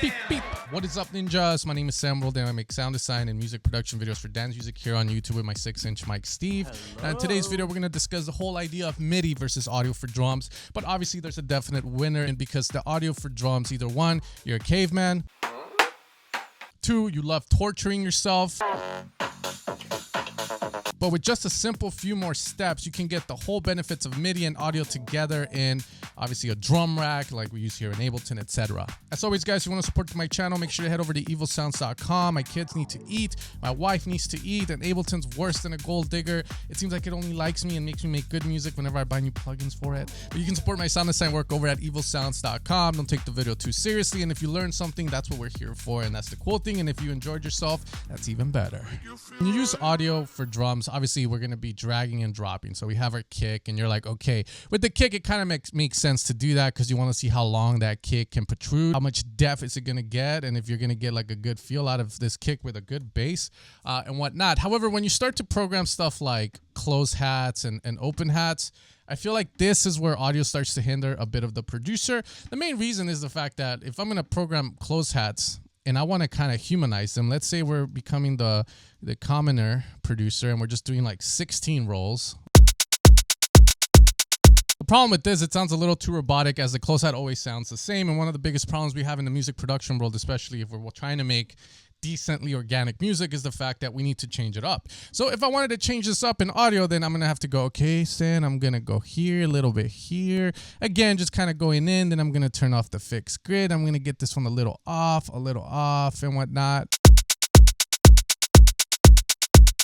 Beep, beep. What is up, ninjas? My name is Sam World, and I make sound design and music production videos for dance music here on YouTube with my 6-inch mic, Steve. Now, in today's video, we're going to discuss the whole idea of MIDI versus audio for drums. But obviously, there's a definite winner, and because the audio for drums, either one, you're a caveman. Two, you love torturing yourself. But with just a simple few more steps, you can get the whole benefits of MIDI and audio together in obviously a drum rack like we use here in Ableton, etc. As always, guys, if you want to support my channel, make sure to head over to evilsounds.com. My kids need to eat. My wife needs to eat. And Ableton's worse than a gold digger. It seems like it only likes me and makes me make good music whenever I buy new plugins for it. But you can support my sound design work over at evilsounds.com. Don't take the video too seriously. And if you learn something, that's what we're here for. And that's the cool thing. And if you enjoyed yourself, that's even better. When you use audio for drums, obviously we're going to be dragging and dropping. So we have our kick and you're like, okay, with the kick, it kind of makes sense to do that because you want to see how long that kick can protrude, how much depth is it going to get, and if you're going to get like a good feel out of this kick with a good bass and whatnot. However, when you start to program stuff like close hats and open hats, I feel like this is where audio starts to hinder a bit of the producer. The main reason is the fact that if I'm going to program close hats and I want to kind of humanize them, let's say we're becoming the commoner producer and we're just doing like 16 rolls. The problem with this, it sounds a little too robotic as the close hat always sounds the same. And one of the biggest problems we have in the music production world, especially if we're trying to make decently organic music, is the fact that we need to change it up. So if I wanted to change this up in audio, then I'm going to have to go, okay, Stan, I'm going to go here, a little bit here. Again, just kind of going in. Then I'm going to turn off the fixed grid. I'm going to get this one a little off and whatnot.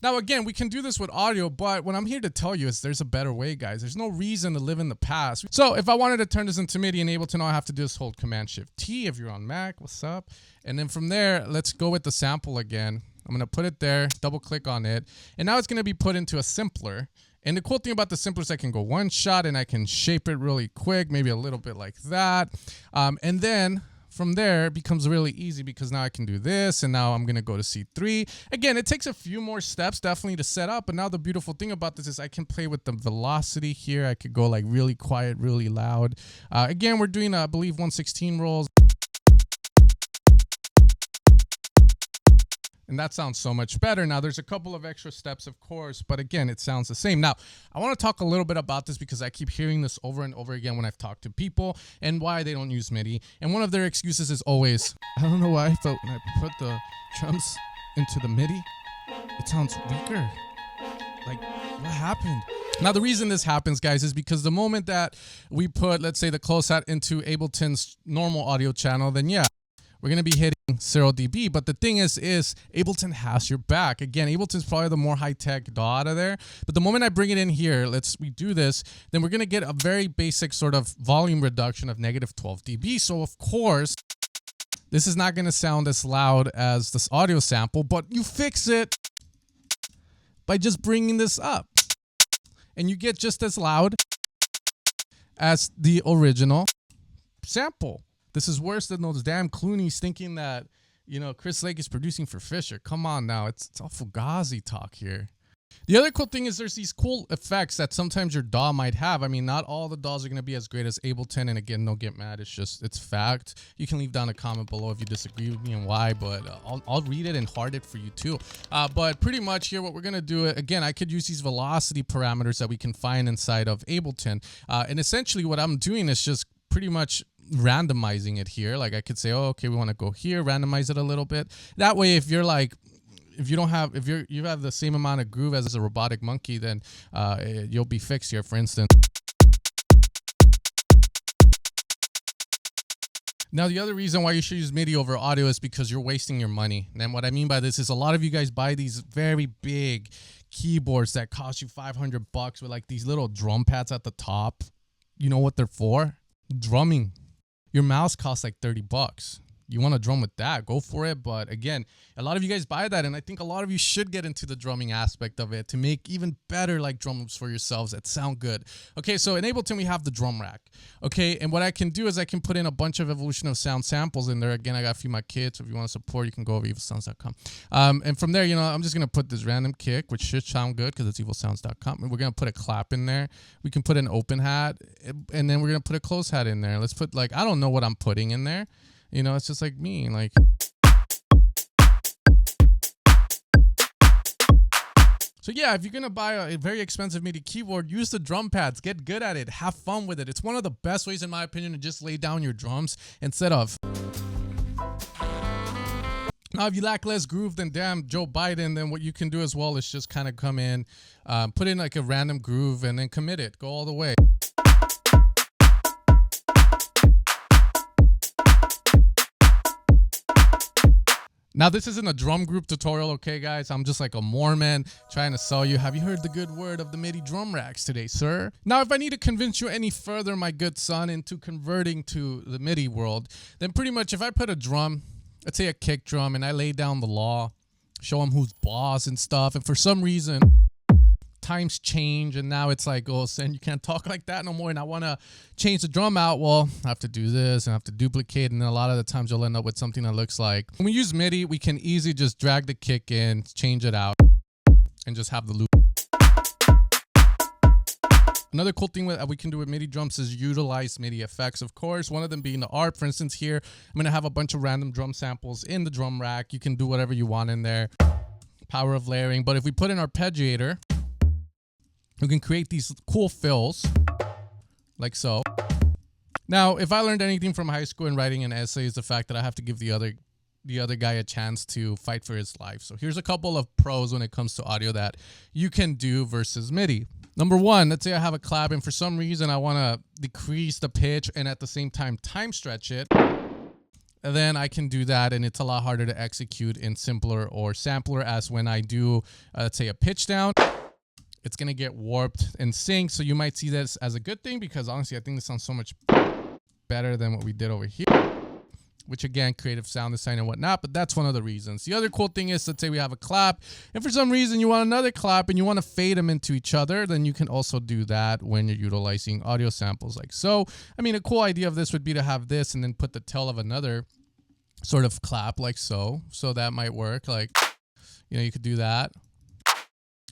Now, again, we can do this with audio, but what I'm here to tell you is there's a better way, guys. There's no reason to live in the past. So if I wanted to turn this into MIDI and Ableton, all I have to do is hold Command-Shift-T if you're on Mac. What's up? And then from there, let's go with the sample again. I'm going to put it there, double click on it. And now it's going to be put into a simpler. And the cool thing about the simpler is I can go one shot and I can shape it really quick, maybe a little bit like that. And then from there, it becomes really easy because now I can do this, and now I'm going to go to C3. Again, it takes a few more steps definitely to set up, but now the beautiful thing about this is I can play with the velocity here. I could go like really quiet, really loud. Again, we're doing, I believe, 1/16 rolls. And that sounds so much better. Now, there's a couple of extra steps, of course, but again, it sounds the same. Now, I want to talk a little bit about this because I keep hearing this over and over again when I've talked to people and why they don't use MIDI. And one of their excuses is always, I don't know why, but when I put the drums into the MIDI, it sounds weaker. Like, what happened? Now, the reason this happens, guys, is because the moment that we put, let's say, the close hat into Ableton's normal audio channel, then yeah, we're going to be hitting 0 dB. But the thing is Ableton has your back. Again, Ableton's probably the more high-tech DAW out of there. But the moment I bring it in here, let's redo this, then we're going to get a very basic sort of volume reduction of -12 dB. So, of course, this is not going to sound as loud as this audio sample, but you fix it by just bringing this up. And you get just as loud as the original sample. This is worse than those damn Clooney's thinking that, you know, Chris Lake is producing for Fisher. Come on now. It's all Fugazi talk here. The other cool thing is there's these cool effects that sometimes your DAW might have. I mean, not all the DAWs are going to be as great as Ableton. And again, don't get mad. It's fact. You can leave down a comment below if you disagree with me and why, but I'll read it and heart it for you too. But pretty much here, what we're going to do, again, I could use these velocity parameters that we can find inside of Ableton. And essentially what I'm doing is just pretty much randomizing it here. Like I could say, oh, okay, we want to go here, randomize it a little bit. That way, if you're like, if you have the same amount of groove as a robotic monkey, then you'll be fixed here, for instance. Now, the other reason why you should use MIDI over audio is because you're wasting your money. And what I mean by this is a lot of you guys buy these very big keyboards that cost you $500 with like these little drum pads at the top. You know what they're for? Drumming. Your mouse costs like $30. You want to drum with that, go for it. But again, a lot of you guys buy that, and I think a lot of you should get into the drumming aspect of it to make even better like drum loops for yourselves that sound good. Okay, so in Ableton we have the drum rack. Okay, and what I can do is I can put in a bunch of Evolution of Sound samples in there. Again, I got a few of my kits. So if you want to support, you can go over evilsounds.com. And from there, you know, I'm just gonna put this random kick, which should sound good because it's evilsounds.com. And we're gonna put a clap in there. We can put an open hat, and then we're gonna put a close hat in there. Let's put like, I don't know what I'm putting in there. You know, it's just like me, like. So yeah, if you're gonna buy a very expensive MIDI keyboard, use the drum pads, get good at it, have fun with it. It's one of the best ways, in my opinion, to just lay down your drums instead of. Now, if you lack less groove than damn Joe Biden, then what you can do as well is just kind of come in, put in like a random groove and then commit it, go all the way. Now, this isn't a drum group tutorial, okay, guys? I'm just like a Mormon trying to sell you. Have you heard the good word of the MIDI drum racks today, sir? Now, if I need to convince you any further, my good son, into converting to the MIDI world, then pretty much if I put a drum, let's say a kick drum, and I lay down the law, show them who's boss and stuff, and for some reason, times change, and now it's like, oh, Sen, you can't talk like that no more, and I want to change the drum out. Well, I have to do this, and I have to duplicate, and then a lot of the times you'll end up with something that looks like, when we use MIDI, we can easily just drag the kick in, change it out, and just have the loop. Another cool thing that we can do with MIDI drums is utilize MIDI effects, of course. One of them being the ARP. For instance, here, I'm going to have a bunch of random drum samples in the drum rack. You can do whatever you want in there. Power of layering. But if we put in arpeggiator, we can create these cool fills, like so. Now, if I learned anything from high school and writing an essay, is the fact that I have to give the other guy a chance to fight for his life. So here's a couple of pros when it comes to audio that you can do versus MIDI. Number one, let's say I have a clap and for some reason I want to decrease the pitch and at the same time time stretch it. And then I can do that, and it's a lot harder to execute in simpler or sampler, as when I do, let's say, a pitch down, it's going to get warped and synced. So you might see this as a good thing, because honestly, I think this sounds so much better than what we did over here. Which again, creative sound design and whatnot, but that's one of the reasons. The other cool thing is, let's say we have a clap, and for some reason you want another clap and you want to fade them into each other, then you can also do that when you're utilizing audio samples like so. I mean, a cool idea of this would be to have this and then put the tail of another sort of clap like so. So that might work. Like, you know, you could do that.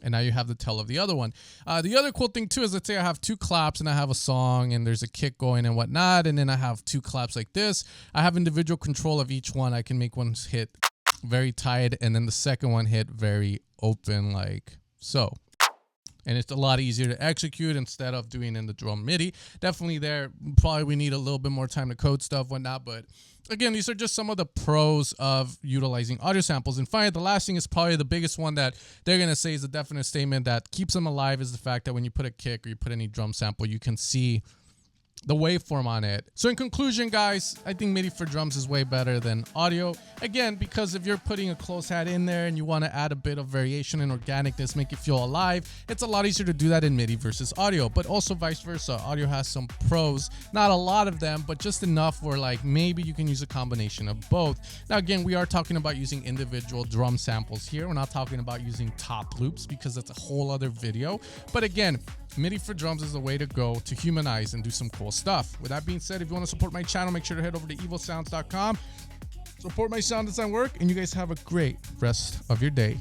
And now you have the tail of the other one. The other cool thing too is, let's say I have two claps and I have a song and there's a kick going and whatnot, and then I have two claps like this. I have individual control of each one. I can make one hit very tight and then the second one hit very open like so. And it's a lot easier to execute instead of doing in the drum MIDI. Definitely there, probably we need a little bit more time to code stuff, whatnot, but again, these are just some of the pros of utilizing audio samples. And finally, the last thing is probably the biggest one that they're going to say is a definite statement that keeps them alive, is the fact that when you put a kick or you put any drum sample, you can see the waveform on it. So in conclusion, guys, I think MIDI for drums is way better than audio. Again, because if you're putting a close hat in there and you want to add a bit of variation and organicness, make it feel alive, it's a lot easier to do that in MIDI versus audio, but also vice versa. Audio has some pros, not a lot of them, but just enough where like maybe you can use a combination of both. Now, again, we are talking about using individual drum samples here. We're not talking about using top loops because that's a whole other video. But again, MIDI for drums is the way to go to humanize and do some cool stuff. With that being said, if you want to support my channel, make sure to head over to evilsounds.com. Support my sound design work, and you guys have a great rest of your day.